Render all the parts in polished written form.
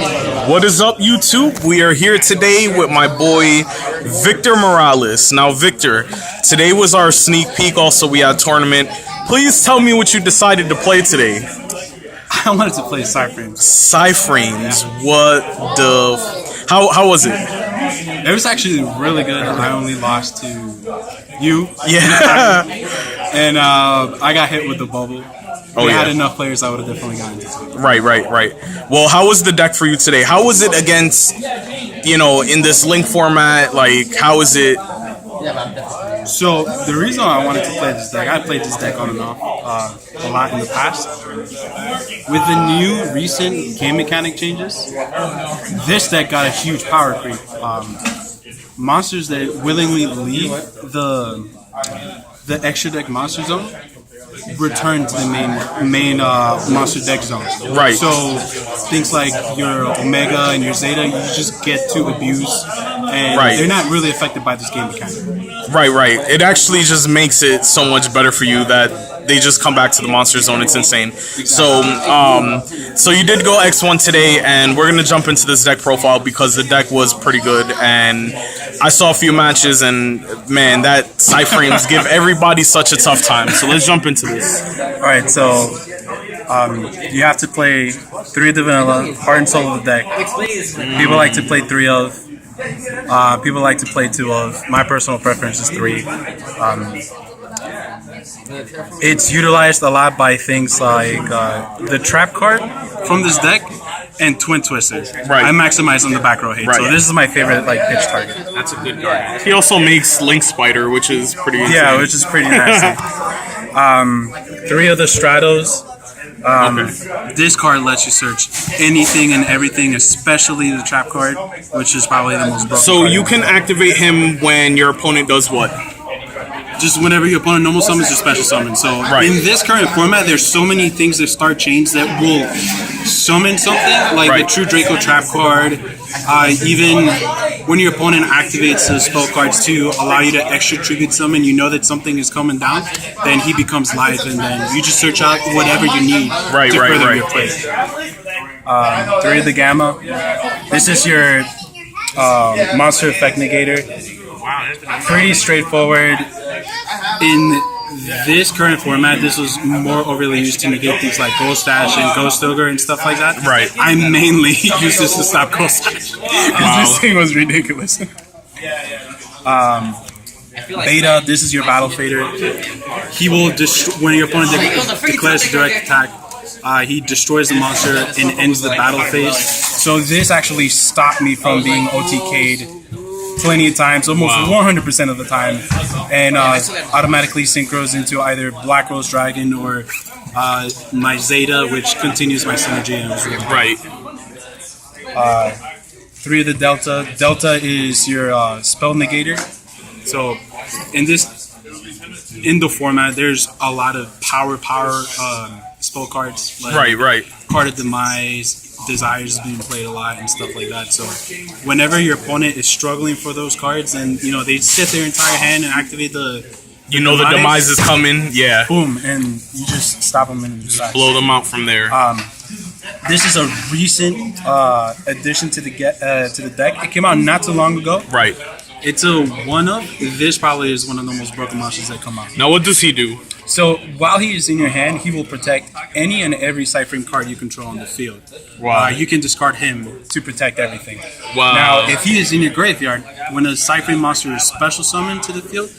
What is up, YouTube? We are here today with my boy Victor Morales. Now, Victor, today was our sneak peek. Also, we had a tournament. Please tell me what you decided to play today. I wanted to play Psy-Frame. Psy-Frames. What the? How was it? It was actually really good. I only lost to you. Yeah. And I got hit with the bubble. Oh, we yeah. had enough players, I would have definitely gotten into it. Right. Well, how was the deck for you today? How was it against, in this link format? Like, how is it? So, the reason I wanted to play this deck, I played this deck on and off a lot in the past. With the new recent game mechanic changes, this deck got a huge power creep. Monsters that willingly leave the extra deck monster zone return to the main monster deck zones. Right. So things like your Omega and your Zeta, you just get to abuse, and they're not really affected by this game mechanic. Right. It actually just makes it so much better for you that they just come back to the monster zone. It's insane. So you did go X1 today, and we're gonna jump into this deck profile because the deck was pretty good, and I saw a few matches, and man, that Psy-Frames give everybody such a tough time. So let's jump into this. All right, so you have to play 3 of the vanilla, heart and soul of the deck. People like to play 3 of. People like to play 2 of. My personal preference is 3. It's utilized a lot by things like the trap card from this deck and Twin Twisters. Right. I maximize on the back row hate, so this is my favorite pitch target. That's a good card. He also makes Link Spider, which is pretty insane. Yeah, which is pretty nasty. 3 of the Stratos. This card lets you search anything and everything, especially the trap card, which is probably the most broken So card. you can activate him when your opponent does what? Just whenever your opponent normal summons or special summons. So in this current format, there's so many things that start chains that will summon something, like the True Draco trap card. Even when your opponent activates the spell cards to allow you to extra tribute summon, you know that something is coming down, then he becomes live, and then you just search out whatever you need to further your play. 3 of the Gamma. This is your monster effect negator. Pretty straightforward. In this current format, this was more overly used to negate things like Ghost Dash and Ghost Ogre and stuff like that. Right. I mainly used this to stop Ghost Dash because this thing was ridiculous. Beta, this is your Battle Fader. He will when your opponent declares a direct attack, he destroys the monster and ends the battle phase. So this actually stopped me from being OTK'd plenty of times, almost 100% of the time, and automatically synchros into either Black Rose Dragon or my Zeta, which continues my synergy. Right. 3 of the Delta. Delta is your spell negator. So in the format, there's a lot of power spell cards. Like Card of Demise, Desires is being played a lot and stuff like that. So whenever your opponent is struggling for those cards, and they sit their entire hand and activate the demise is coming. Yeah. Boom, and you just stop them and just blow them out from there. This is a recent addition to the deck. It came out not too long ago. Right. It's a one-of. This probably is one of the most broken monsters that come out. Now, what does he do? So, while he is in your hand, he will protect any and every Psy-Frame card you control on the field. Wow. You can discard him to protect everything. Wow. Now, if he is in your graveyard, when a Psy-Frame monster is special summoned to the field,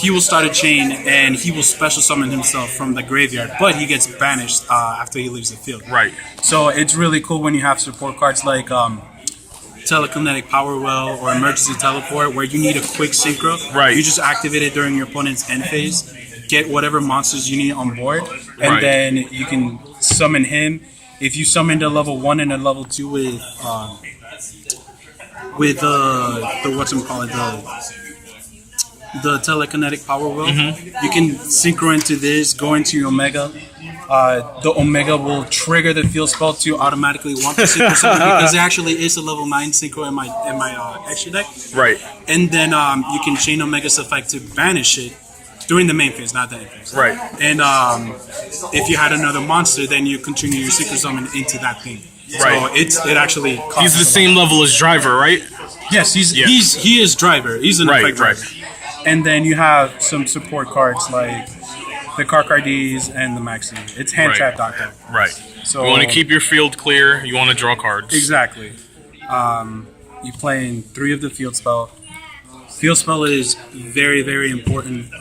he will start a chain and he will special summon himself from the graveyard, but he gets banished after he leaves the field. Right. So, it's really cool when you have support cards like Telekinetic Power Well or Emergency Teleport, where you need a quick synchro. Right. You just activate it during your opponent's end phase, get whatever monsters you need on board, and then you can summon him. If you summon a level 1 and a level 2 with the Telekinetic Power Well, you can synchro into this, go into your Omega. The Omega will trigger the field spell to automatically want to synchro something because there actually is a level 9 synchro in my extra deck. Right. And then you can chain Omega's effect to banish it during the main phase, not the end phase. Right. And if you had another monster, then you continue your synchro summon into that thing. So it actually costs he's the same level as driver, right? Yes, he is driver. He's an effect driver. And then you have some support cards like the Carcards and the Maxi. It's hand trap doctor. Right. So you want to keep your field clear. You want to draw cards. Exactly. You playing 3 of the field spell. Field spell is very, very important.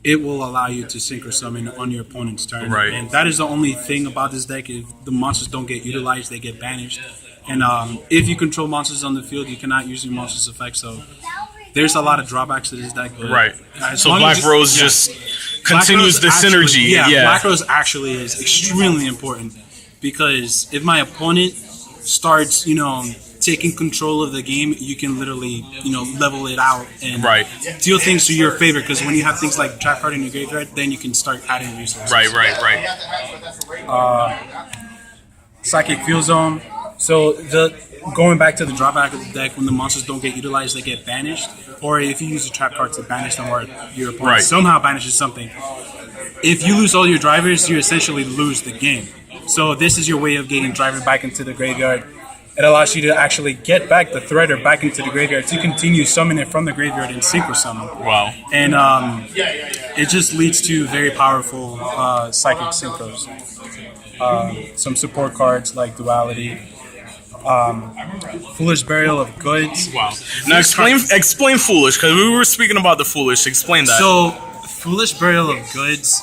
It will allow you to synchro summon on your opponent's turn. Right. And that is the only thing about this deck. If the monsters don't get utilized, they get banished. And if you control monsters on the field, you cannot use your monster's effect. So there's a lot of drawbacks to this deck. But so Black Rose just continues the synergy. Black Rose actually is extremely important because if my opponent starts, taking control of the game, you can literally, level it out and deal things to your favor. Because when you have things like trap card in your graveyard, then you can start adding resources. Right. Psychic Field Zone. So going back to the drawback of the deck, when the monsters don't get utilized, they get banished. Or if you use a trap card to banish them, or your opponent somehow banishes something. If you lose all your drivers, you essentially lose the game. So this is your way of getting driver back into the graveyard. It allows you to actually get back the Threader back into the graveyard to continue summoning it from the graveyard and synchro summon. Wow. And it just leads to very powerful psychic synchros. Some support cards like Duality. Foolish Burial of Goods. Wow. Now explain Foolish, because we were speaking about the Foolish. Explain that. So, Foolish Burial of Goods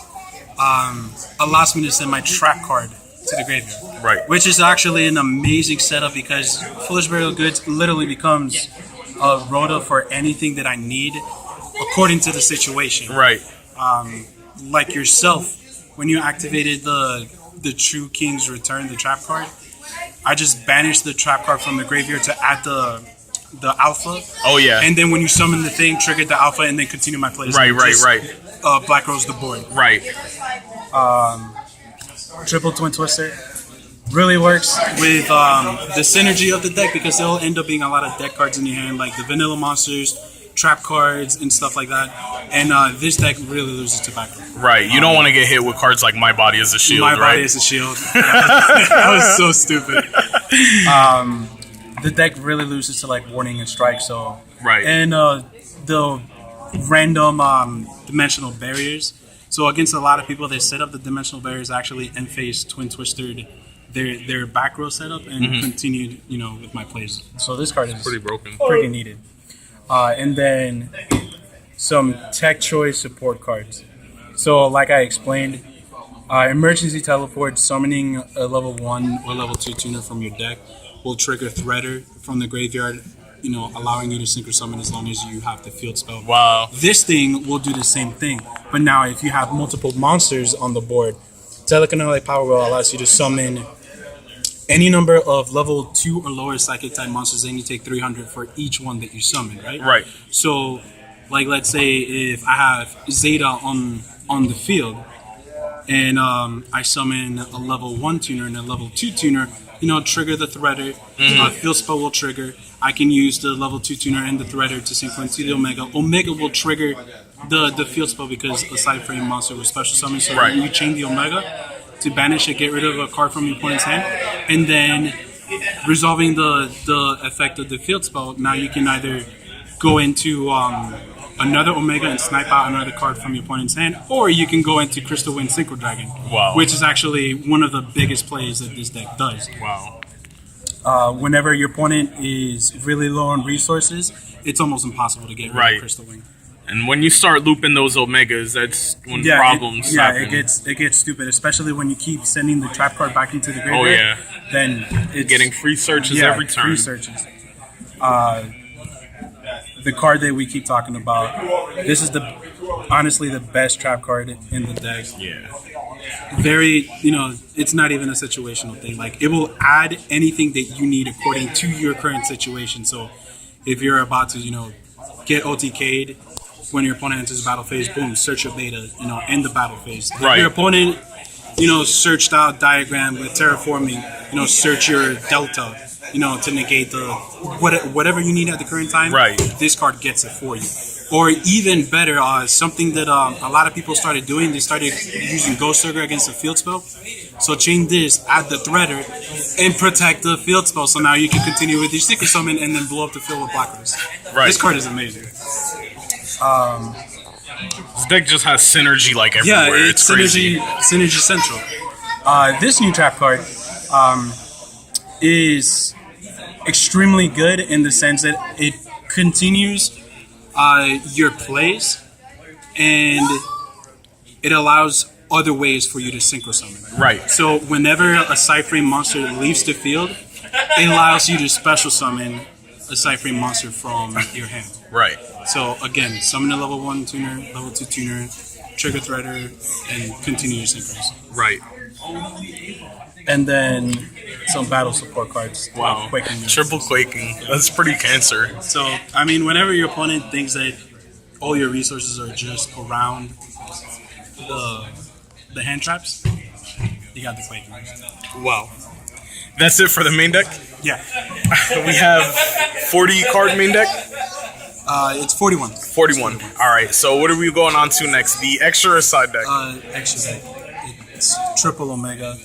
allows me to send my trap card to the graveyard. Right. Which is actually an amazing setup because Foolish Burial of Goods literally becomes a rota for anything that I need according to the situation. Right. Like yourself, when you activated the True King's Return, the trap card, I just banished the trap card from the graveyard to add the alpha. Oh yeah. And then when you summon the thing, triggered the alpha, and then continue my play. Right. Black Rose the board. Right. Triple Twin Twister really works with the synergy of the deck because there'll end up being a lot of deck cards in your hand, like the vanilla monsters, trap cards, and stuff like that. And this deck really loses to Black Rose. Right. You don't want to get hit with cards like My Body is a Shield. My Body is a Shield. That was so stupid. The deck really loses to like Warning and Strike. So and the random dimensional barriers. So against a lot of people, they set up the dimensional barriers actually and face Twin Twistered their back row setup and continued, with my plays. So this card is pretty broken, pretty needed. And then some tech choice support cards. So like I explained, emergency teleport, summoning a level 1 or level 2 tuner from your deck will trigger Threader from the graveyard, allowing you to synchro summon as long as you have the field spell. Wow. This thing will do the same thing. But now if you have multiple monsters on the board, Telekinetic Power Wheel allows you to summon any number of level 2 or lower psychic type monsters, and you take 300 for each one that you summon, right? Right. So, like, let's say if I have Zeta on the field, and I summon a level 1 tuner and a level 2 tuner, trigger the Threader, field spell will trigger. I can use the level 2 tuner and the Threader to synchro into the Omega. Omega will trigger the field spell because a Psy-Frame monster was special summon, so you chain the Omega to banish it, get rid of a card from your opponent's hand, and then resolving the effect of the field spell. Now you can either go into another Omega and snipe out another card from your opponent's hand, or you can go into Crystal Wind Synchro Dragon, which is actually one of the biggest plays that this deck does. Wow. Whenever your opponent is really low on resources, it's almost impossible to get rid of Crystal Wing. And when you start looping those Omegas, that's when problems happen. it gets stupid, especially when you keep sending the trap card back into the graveyard. Then it's getting free searches every turn. Free searches. The card that we keep talking about, this is honestly the best trap card in the deck. Yeah. Very, it's not even a situational thing. Like, it will add anything that you need according to your current situation. So if you're about to, get OTK'd, when your opponent enters the battle phase, boom, search your beta, end the battle phase. If your opponent, searched out diagram with terraforming, search your delta, to negate the whatever you need at the current time. This card gets it for you. Or even better, something that a lot of people started doing, they started using Ghost Trigger against the field spell. So chain this, add the Threader, and protect the field spell. So now you can continue with your Secret Summon and then blow up the field with Black Rose. Right. This card is amazing. This deck just has synergy like everywhere. Yeah, it's crazy. Synergy Central. This new trap card is extremely good in the sense that it continues your plays, and it allows other ways for you to synchro summon. Right. So whenever a Psy-Frame monster leaves the field, it allows you to special summon a Psy-Frame monster from your hand. Right. So again, summon a level 1 tuner, level 2 tuner, trigger Threader, and continue your synchros. Right. And then some battle support cards. Wow. Quaking. Triple Quaking. That's pretty cancer. So, I mean, whenever your opponent thinks that all your resources are just around the hand traps, you got the Quaking. Wow. That's it for the main deck? Yeah. We have 40 card main deck? It's 41. 41. Alright, so what are we going on to next? The extra or side deck? Extra deck. It's triple Omega.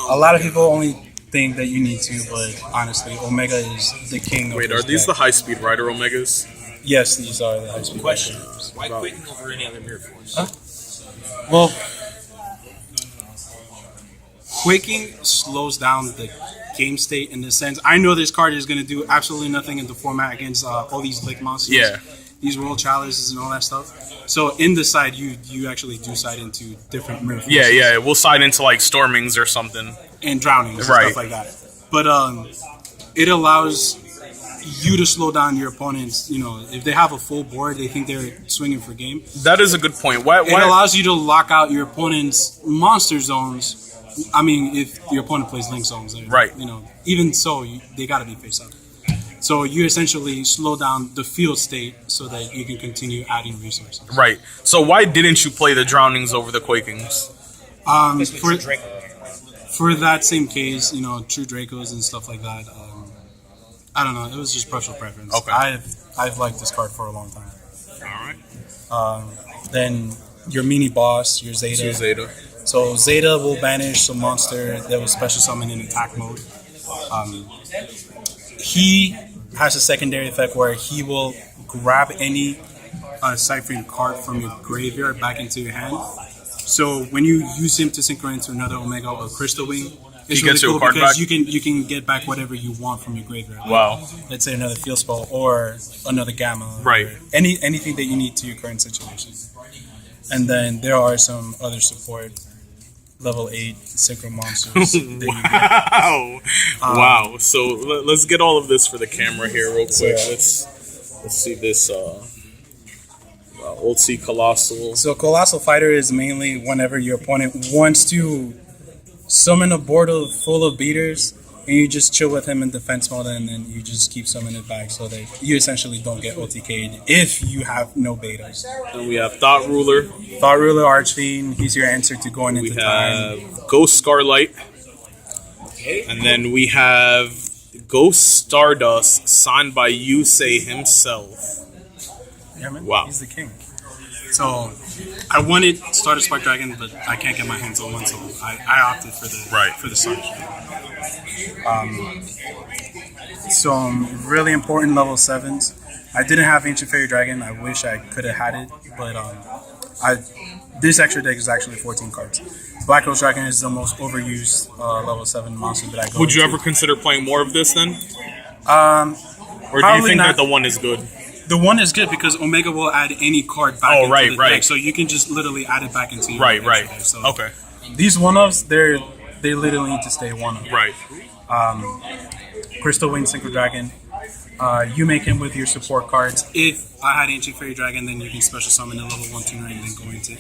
A lot of people only think that you need to, but honestly, Omega is the king of Wait, are these the high-speed Rider Omegas? Yes, these are the high-speed Question. Why Quaking over any other Mirror Force? Well, Quaking slows down the game state in the sense. I know this card is going to do absolutely nothing in the format against all these Lake monsters. Yeah. These World Challenges and all that stuff. So in the side, you actually do side into different mirror forces. Yeah, we'll side into like Stormings or something. And Drownings and Right. stuff like that. But it allows you to slow down your opponents. You know, if they have a full board, they think they're swinging for game. That is a good point. Why? It allows you to lock out your opponent's monster zones. I mean, if your opponent plays Link zones, Right. You know, even so, they got to be face up. So you essentially slow down the field state so that you can continue adding resources. Right. So why didn't you play the Drownings over the Quakings? For that same case, you know, True Dracos and stuff like that. I don't know. It was just personal preference. Okay. I've liked this card for a long time. All right. Then your mini boss, your Zeta. Two Zeta. So Zeta will banish a monster that was special summoned in attack mode. He has a secondary effect where he will grab any Psy-Frame card from your graveyard back into your hand. So when you use him to synchro into another Omega or Crystal Wing, it's He really gets you a cool card because back? you can get back whatever you want from your graveyard. Wow. Let's say another field spell or another Gamma. Right. Or anything that you need to your current situation. And then there are some other support level 8 synchro monsters. that you get. Wow. Wow. So let's get all of this for the camera here real quick. Yeah. Let's see this. Old Sea Colossal. So Colossal Fighter is mainly whenever your opponent wants to summon a board full of beaters, and you just chill with him in defense mode, and then you just keep summoning it back so that you essentially don't get OTK'd if you have no betas. And we have Thought Ruler. Thought Ruler Archfiend, he's your answer to going We into time. have Ghost Scarlight. And then we have Ghost Stardust, signed by Yusei himself. Yeah, man. Wow. He's the king. So I wanted Starter Spark Dragon, but I can't get my hands on one, so I opted for the Sarge. Some really important level 7s. I didn't have Ancient Fairy Dragon. I wish I could have had it, but this extra deck is actually 14 cards. Black Rose Dragon is the most overused level 7 monster that I go Would you into. ever consider playing more of this then? Or do you Probably think not. that the one is good? The one is good because Omega will add any card back into right, the right. deck, so you can just literally add it back into your Right, deck. right. So Okay. these one-offs, they literally need to stay one-off. Right. Crystal Wing Synchro Dragon. You make him with your support cards. If I had Ancient Fairy Dragon, then you can special summon a level 1 tuner and then go into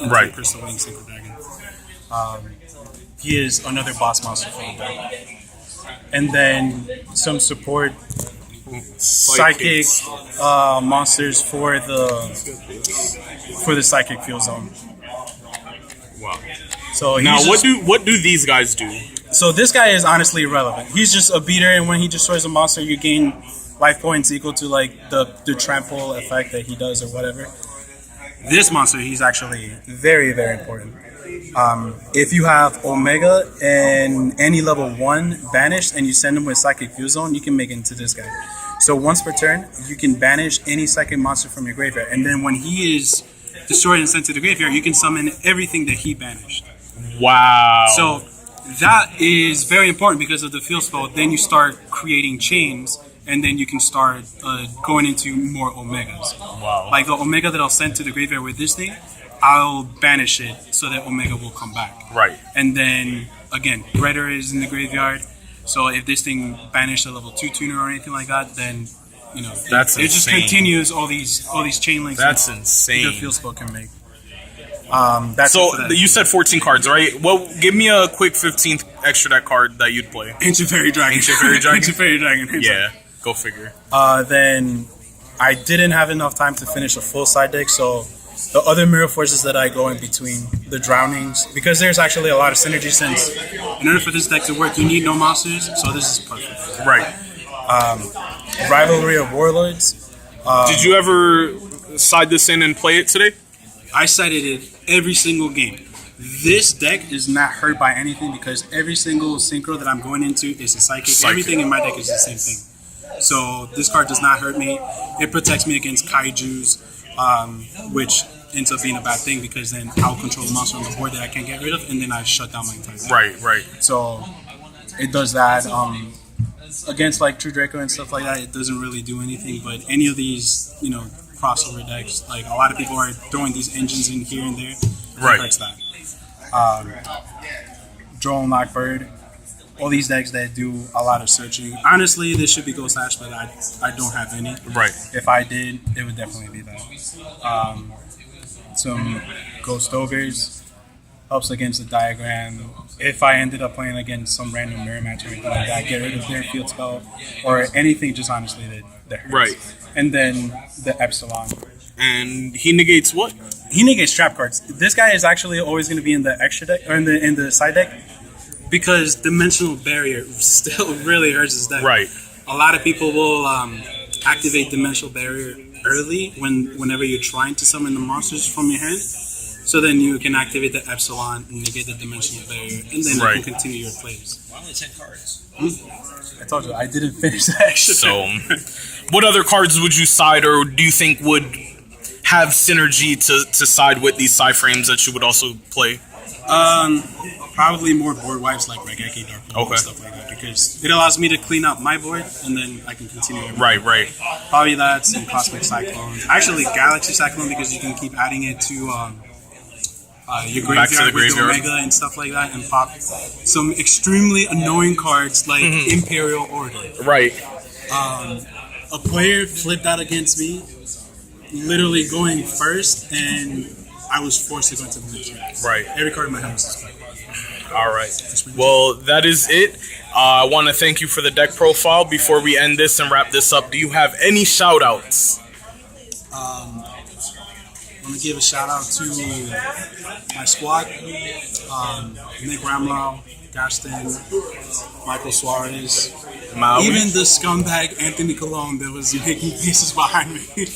Right. Crystal Wing Synchro Dragon. He is another boss monster for the deck. And then some support psychic monsters for the psychic field zone. Wow. So Now, he's what do these guys do? So this guy is honestly irrelevant. He's just a beater, and when he destroys a monster, you gain life points equal to like the trample effect that he does or whatever. This monster, he's actually very, very important. If you have Omega and any level 1 banished and you send him with Psychic Fuse Zone, you can make it into this guy. So once per turn, you can banish any psychic monster from your graveyard. And then when he is destroyed and sent to the graveyard, you can summon everything that he banished. Wow. So that is very important because of the field spell. Then you start creating chains, and then you can start going into more Omegas. Wow. Like the Omega that I'll send to the graveyard with this thing, I'll banish it so that Omega will come back. Right. And then, again, Redder is in the graveyard. So if this thing banished a level 2 tuner or anything like that, then, you know, That's it just continues all these chain links. That's insane. The field spell can make. So you said 14 cards, right? Well, give me a quick 15th extra deck card that you'd play. Ancient Fairy Dragon. Ancient Fairy Dragon? Ancient Fairy Dragon. Yeah, go figure. Then I didn't have enough time to finish a full side deck, so the other Mirror Forces that I go in between, the Drownings, because there's actually a lot of synergy since in order for this deck to work, you need no monsters, so this is perfect. Right. Rivalry of Warlords. Did you ever side this in and play it today? I sided it every single game. This deck is not hurt by anything because every single synchro that I'm going into is a psychic. Everything in my deck is the same thing. So this card does not hurt me. It protects me against kaijus, which ends up being a bad thing because then I'll control a monster on the board that I can't get rid of, and then I shut down my entire deck. Right. So it does that. Against like True Draco and stuff like that, it doesn't really do anything. But any of these, you know, crossover decks, like a lot of people are throwing these engines in here and there. Right. It hurts that. Drone Lockbird, all these decks that do a lot of searching. Honestly, this should be Ghost Ash, but I don't have any. Right. If I did, it would definitely be that. Some Ghost Ogres helps against the diagram. If I ended up playing against some random mirror match or anything like that, get rid of their field spell or anything just honestly that hurts. Right. And then the Epsilon. And he negates what? He negates trap cards. This guy is actually always going to be in the extra deck or in the side deck because Dimensional Barrier still really hurts his deck. Right. A lot of people will activate Dimensional Barrier early whenever you're trying to summon the monsters from your hand. So then you can activate the Epsilon and negate the Dimensional Barrier, and then you can continue your plays. Why only 10 cards? I told you I didn't finish the extra. So, what other cards would you side, or do you think would have synergy to side with these Psy-Frames that you would also play? Probably more board wipes like Regeki Dark and stuff like that because it allows me to clean up my board and then I can continue everything. Right. Probably that, some Cosmic Cyclone. Actually, Galaxy Cyclone because you can keep adding it to your graveyard with the Omega and stuff like that and pop some extremely annoying cards like Imperial Order. Right. A player flipped out against me, literally going first, and I was forced to go into the next round. Right. Every card in my hand was suspended. All right. Well, that is it. I want to thank you for the deck profile. Before we end this and wrap this up, do you have any shout-outs? I want to give a shout-out to my squad. Nick Ramlau, Gaston, Michael Suarez, even the scumbag Anthony Colon that was making faces behind me.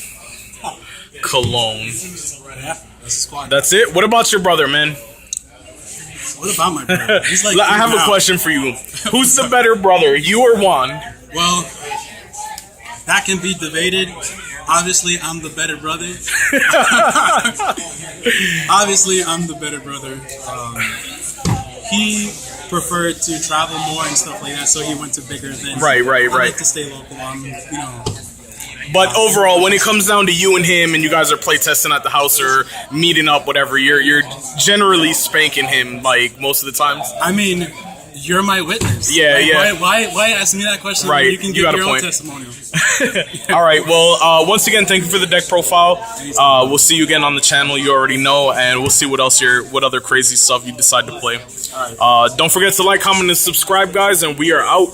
Cologne. Yeah, that's the squad. That's it? What about your brother, man? What about my brother? He's like I have a question for you. Who's the better brother, you or Juan? Well, that can be debated. Obviously, I'm the better brother. Obviously, I'm the better brother. He preferred to travel more and stuff like that, so he went to bigger events. Right. I like to stay local. But overall, when it comes down to you and him, and you guys are playtesting at the house or meeting up, whatever, you're generally spanking him like most of the times. I mean, you're my witness. Yeah, like, Why ask me that question? Right, When you can give your own testimonial. All right. Well, once again, thank you for the deck profile. We'll see you again on the channel. You already know, and we'll see what other crazy stuff you decide to play. All right. Don't forget to like, comment, and subscribe, guys, and we are out.